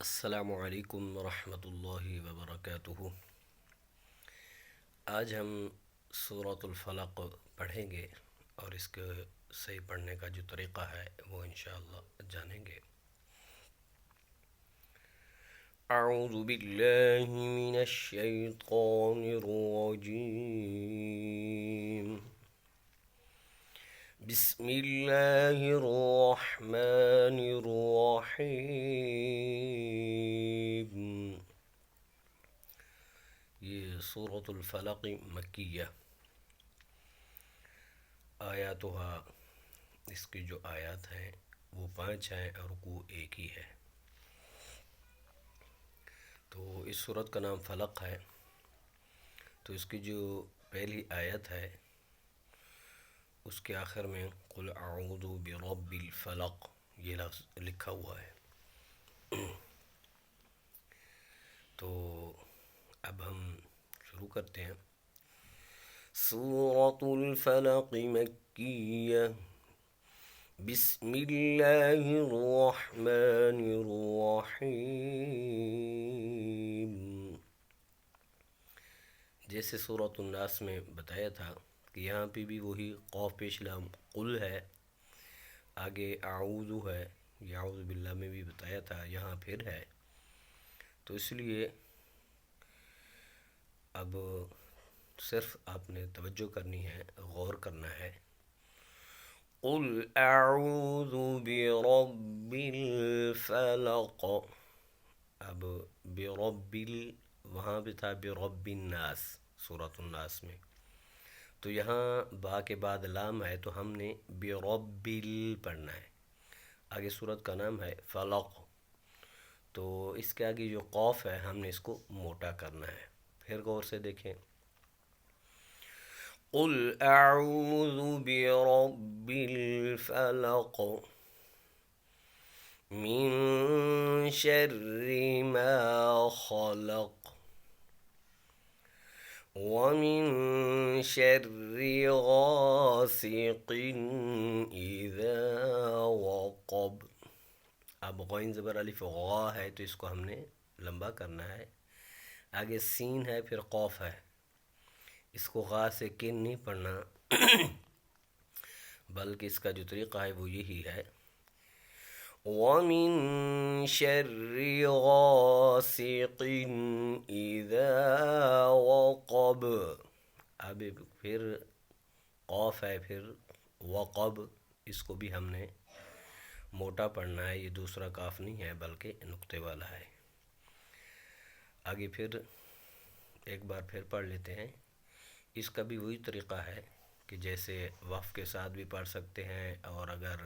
السلام علیکم ورحمۃ اللہ وبرکاتہ۔ آج ہم سورۃ الفلق پڑھیں گے اور اس کے صحیح پڑھنے کا جو طریقہ ہے وہ انشاءاللہ جانیں گے۔ اعوذ باللہ من الشیطان الرجیم، بسم اللہ الرحمن الرحیم۔ یہ سورۃ الفلق مکیہ، آیاتها، اس کی جو آیات ہیں وہ 5 ہیں اور رکوع ایک ہی ہے۔ تو اس سورت کا نام فلق ہے، تو اس کی جو پہلی آیت ہے اس کے آخر میں قل اعوذ برب الفلق یہ لفظ لکھا ہوا ہے۔ تو اب ہم شروع کرتے ہیں۔ سورۃ الفلق مکیہ، بسم اللہ الرحمن الرحیم۔ جیسے سورۃ الناس میں بتایا تھا کہ یہاں پہ بھی وہی قاف پیش لام قل ہے، آگے اعوذ ہے، اعوذ باللہ میں بھی بتایا تھا، یہاں پھر ہے۔ تو اس لیے اب صرف آپ نے توجہ کرنی ہے، غور کرنا ہے۔ قل اعوذ برب الفلق، اب وہاں بھی تھا برب الناس سورۃ الناس میں، تو یہاں با کے بعد لام ہے تو ہم نے برب پڑھنا ہے۔ آگے سورت کا نام ہے فلق، تو اس کے آگے جو قاف ہے ہم نے اس کو موٹا کرنا ہے۔ پھر غور سے دیکھیں، قل اعوذ برب الفلق من شر ما خلق ومن شر غاسق اذا وقب۔ اب غین زبر الف غا ہے تو اس کو ہم نے لمبا کرنا ہے، آگے سین ہے پھر قوف ہے، اس کو غا سے کن نہیں پڑھنا بلکہ اس کا جو طریقہ ہے وہ یہی ہے، وَمِن شَرِّ غَاسِقٍ إِذَا وَقَبَ۔ اب پھر قوف ہے پھر وقب، اس کو بھی ہم نے موٹا پڑھنا ہے، یہ دوسرا کاف نہیں ہے بلکہ نقطے والا ہے۔ آگے پھر ایک بار پھر پڑھ لیتے ہیں۔ اس کا بھی وہی طریقہ ہے کہ جیسے وقف کے ساتھ بھی پڑھ سکتے ہیں، اور اگر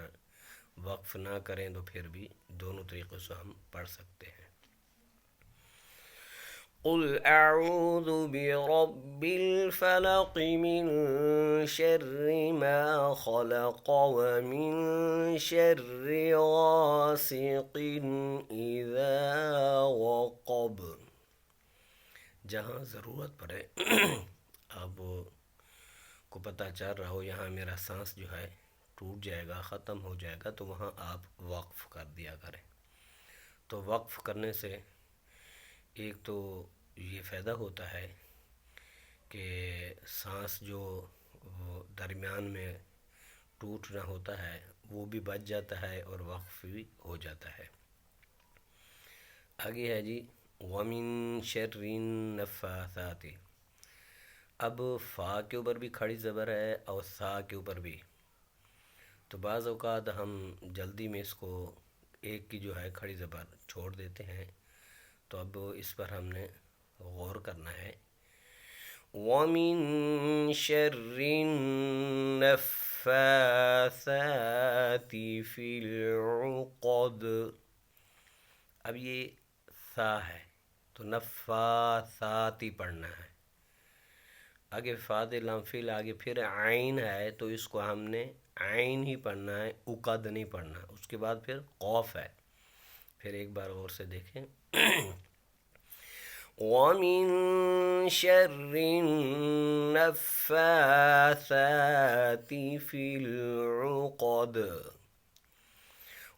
وقف نہ کریں تو پھر بھی دونوں طریقوں سے ہم پڑھ سکتے ہیں۔ قل اعوذ برب الفلق من شر ما خلق ومن شر غاسق اذا وقب۔ جہاں ضرورت پڑے اب کو پتہ چل رہا ہو یہاں میرا سانس جو ہے ٹوٹ جائے گا، ختم ہو جائے گا، تو وہاں آپ وقف کر دیا کریں۔ تو وقف کرنے سے ایک تو یہ فائدہ ہوتا ہے کہ سانس جو درمیان میں ٹوٹنا ہوتا ہے وہ بھی بچ جاتا ہے اور وقف بھی ہو جاتا ہے۔ آگے ہے جی وَمِن شَرِّ النَّفَّاثَاتِ۔ اب فا کے اوپر بھی کھڑی زبر ہے اور سا کے اوپر بھی، تو بعض اوقات ہم جلدی میں اس کو ایک کی جو ہے کھڑی زبر چھوڑ دیتے ہیں، تو اب اس پر ہم نے غور کرنا ہے۔ وَمِن شَرِّ النَّفَّاثَاتِ فِي الْعُقَدِ۔ اب یہ سا ہے تو نفاثاتی پڑھنا ہے، آگے فاد لام فیل، آگے پھر عین ہے تو اس کو ہم نے عین ہی پڑھنا ہے، اقد نہیں پڑھنا، اس کے بعد پھر قوف ہے۔ پھر ایک بار غور سے دیکھیں، وَمِن شَرِّ النَّفَّاثَاتِ فِي الْعُقَدِ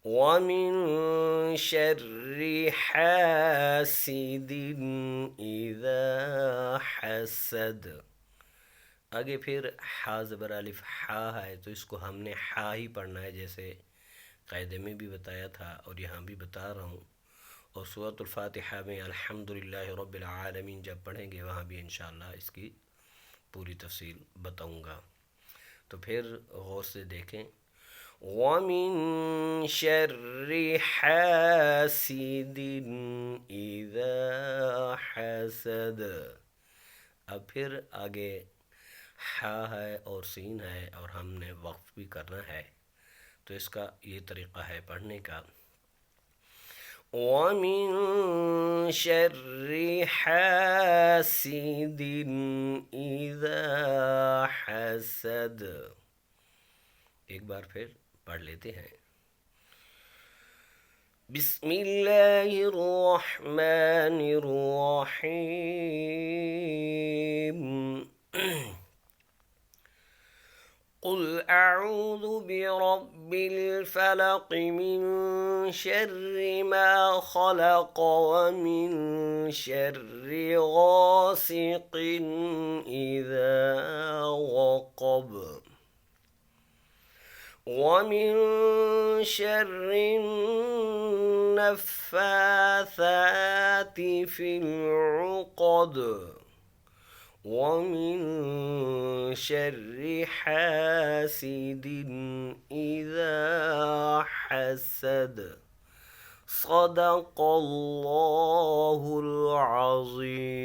ومن شر حاسد اذا حسد. آگے پھر حا زبر الف حا ہے تو اس کو ہم نے حا ہی پڑھنا ہے، جیسے قاعدے میں بھی بتایا تھا اور یہاں بھی بتا رہا ہوں. اور سورۃ الفاتحہ میں الحمدللہ رب العالمین جب پڑھیں گے وہاں بھی انشاءاللہ اس کی پوری تفصیل بتاؤں گا. تو پھر غور سے دیکھیں. وَمِن شَرِّ حَاسِدٍ إِذَا حَسَدَ. اب پھر آگے حا ہے اور سین ہے اور ہم نے وقف بھی کرنا ہے، تو اس کا یہ طریقہ ہے پڑھنے کا. وَمِن شَرِّ حَاسِدٍ إِذَا حَسَدَ. ایک بار پھر پڑھ لیتے ہیں. بسم اللہ الرحمن الرحیم. قل اعوذ برب الفلق من شر ما خلق ومن شر غاسق اذا وقب ومن شر النفاثات في العقد ومن شر حاسد إذا حسد. صدق الله العظيم.